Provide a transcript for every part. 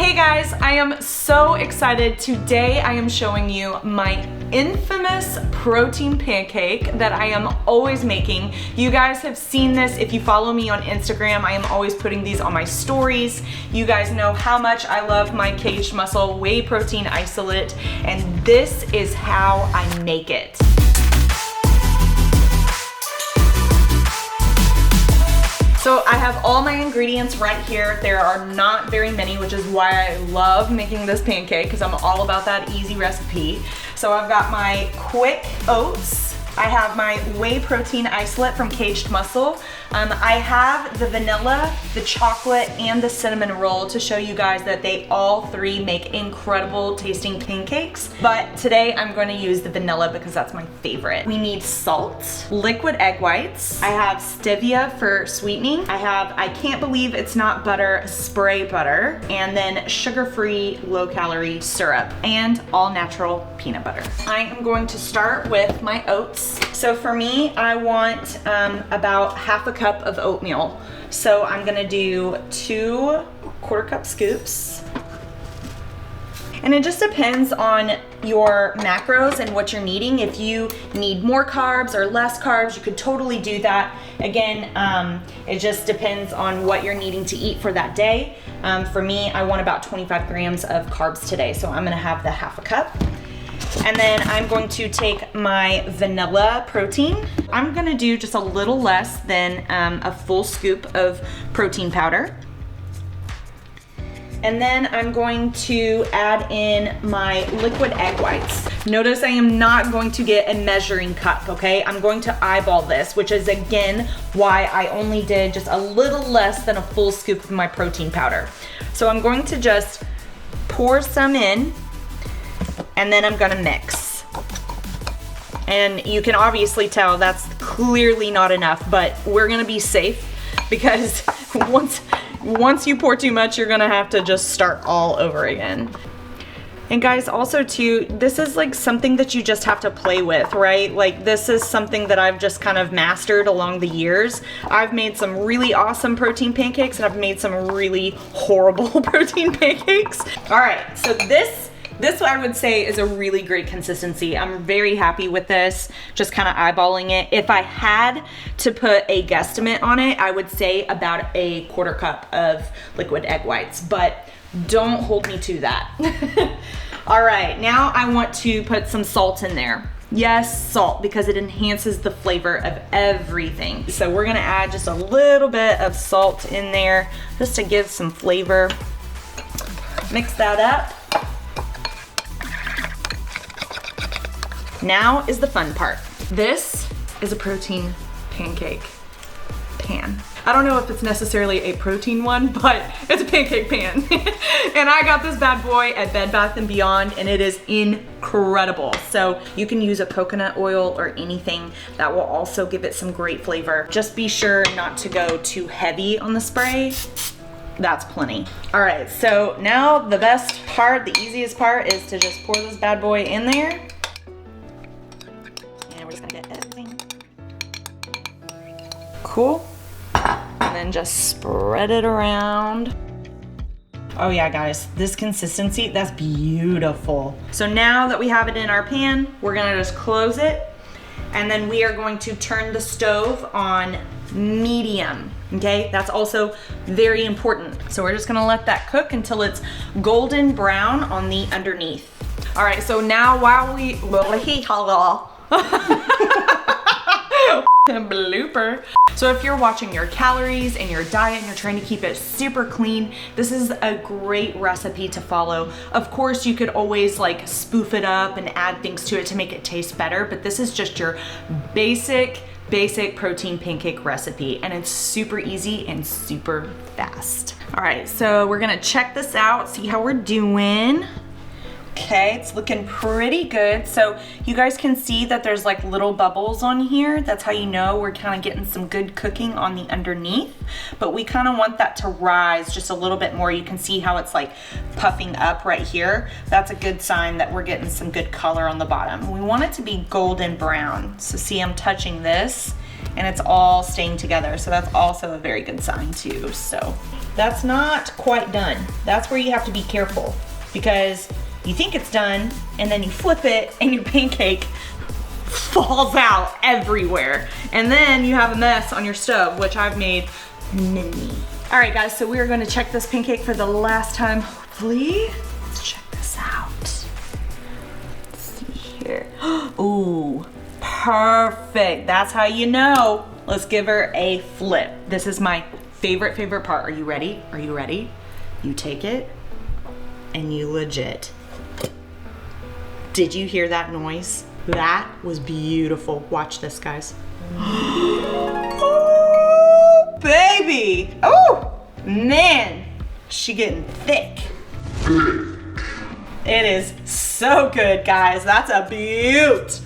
Hey guys, I am so excited. Today I am showing you my infamous protein pancake that I am always making. You guys have seen this if you follow me on Instagram. I am always putting these on my stories. You guys know how much I love my Kaged Muscle whey protein isolate, and this is how I make it. So I have all my ingredients right here. There are not very many, which is why I love making this pancake, because I'm all about that easy recipe. So I've got my quick oats. I have my whey protein isolate from Kaged Muscle. I have the vanilla, the chocolate, and the cinnamon roll to show you guys that they all three make incredible tasting pancakes. But today I'm going to use the vanilla because that's my favorite. We need salt, liquid egg whites. I have stevia for sweetening. I can't believe it's not butter, spray butter, and then sugar-free, low-calorie syrup, and all-natural peanut butter. I am going to start with my oats. So for me, I want about half a cup of oatmeal. So I'm gonna do 2 quarter-cup scoops. And it just depends on your macros and what you're needing. If you need more carbs or less carbs, you could totally do that. Again, it just depends on what you're needing to eat for that day. For me, I want about 25 grams of carbs today, so I'm gonna have the half a cup. And then I'm going to take my vanilla protein. I'm gonna do just a little less than a full scoop of protein powder. And then I'm going to add in my liquid egg whites. Notice I am not going to get a measuring cup, okay? I'm going to eyeball this, which is again why I only did just a little less than a full scoop of my protein powder. So I'm going to just pour some in, and then I'm gonna mix. And you can obviously tell that's clearly not enough, but we're gonna be safe because once you pour too much, you're gonna have to just start all over again. And guys, also too, this is like something that you just have to play with, right? Like this is something that I've just kind of mastered along the years. I've made some really awesome protein pancakes, and I've made some really horrible protein pancakes. All right, so this I would say is a really great consistency. I'm very happy with this, just kind of eyeballing it. If I had to put a guesstimate on it, I would say about a quarter cup of liquid egg whites, but don't hold me to that. All right, now I want to put some salt in there. Yes, salt, because it enhances the flavor of everything. So we're gonna add just a little bit of salt in there just to give some flavor. Mix that up. Now is the fun part. This is a protein pancake pan. I don't know if it's necessarily a protein one, but it's a pancake pan. And I got this bad boy at Bed Bath & Beyond, and it is incredible. So you can use a coconut oil or anything that will also give it some great flavor. Just be sure not to go too heavy on the spray. That's plenty. All right, so now the best part, the easiest part is to just pour this bad boy in there. Cool. And then just spread it around. Oh yeah, guys, this consistency, that's beautiful. So now that we have it in our pan, we're gonna just close it, and then we are going to turn the stove on medium, okay? That's also very important. So we're just gonna let that cook until it's golden brown on the underneath. All right, so now while we, blooper. So if you're watching your calories and your diet and you're trying to keep it super clean, this is a great recipe to follow. Of course, you could always like spoof it up and add things to it to make it taste better, but this is just your basic protein pancake recipe, and it's super easy and super fast. All right, so we're gonna check this out, see how we're doing. Okay, it's looking pretty good. So you guys can see that there's like little bubbles on here. That's how you know we're kind of getting some good cooking on the underneath, but we kind of want that to rise just a little bit more. You can see how it's like puffing up right here. That's a good sign that we're getting some good color on the bottom. We want it to be golden brown. So see, I'm touching this and it's all staying together. So that's also a very good sign too. So that's not quite done. That's where you have to be careful, because you think it's done and then you flip it and your pancake falls out everywhere. And then you have a mess on your stove, which I've made many. All right guys, so we are gonna check this pancake for the last time, hopefully. Let's check this out. Let's see here. Ooh, perfect. That's how you know. Let's give her a flip. This is my favorite part. Are you ready? Are you ready? You take it and you legit. Did you hear that noise? That was beautiful. Watch this, guys. Oh, baby. Oh, man. She getting thick. It is so good, guys. That's a beaut.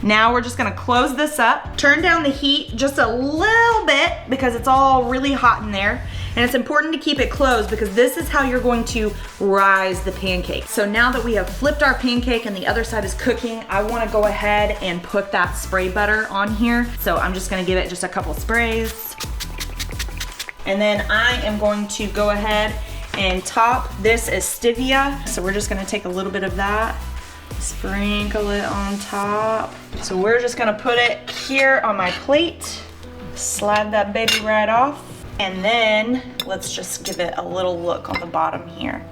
Now we're just gonna close this up, turn down the heat just a little bit because it's all really hot in there. And it's important to keep it closed because this is how you're going to rise the pancake. So now that we have flipped our pancake and the other side is cooking, I wanna go ahead and put that spray butter on here. So I'm just gonna give it just a couple sprays. And then I am going to go ahead and top. This is stevia. So we're just gonna take a little bit of that, sprinkle it on top. So we're just gonna put it here on my plate, slide that baby right off. And then let's just give it a little look on the bottom here.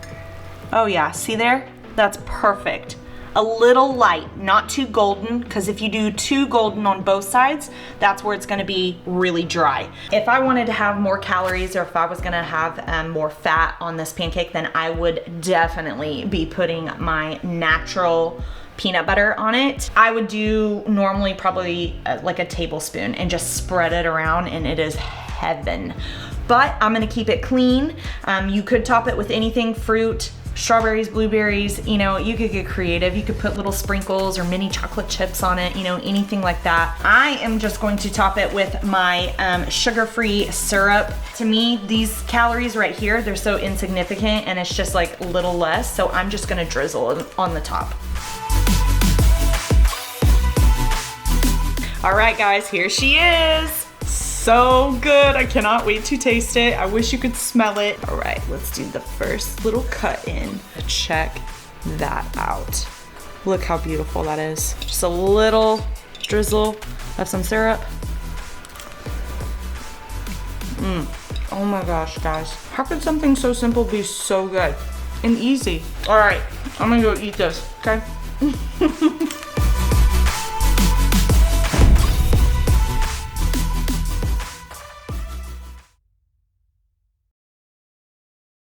Oh yeah, see there? That's perfect. A little light, not too golden, because if you do too golden on both sides, that's where it's gonna be really dry. If I wanted to have more calories, or if I was gonna have more fat on this pancake, then I would definitely be putting my natural peanut butter on it. I would do normally probably like a tablespoon and just spread it around, and it is heaven. But I'm gonna keep it clean. You could top it with anything, fruit, strawberries, blueberries, you know, you could get creative. You could put little sprinkles or mini chocolate chips on it, you know, anything like that. I am just going to top it with my sugar-free syrup. To me, these calories right here, they're so insignificant, and it's just like a little less. So I'm just gonna drizzle it on the top. All right, guys, here she is. So good, I cannot wait to taste it. I wish you could smell it. All right, let's do the first little cut in. Check that out. Look how beautiful that is. Just a little drizzle of some syrup. Oh my gosh, guys. How could something so simple be so good and easy? All right, I'm gonna go eat this, okay?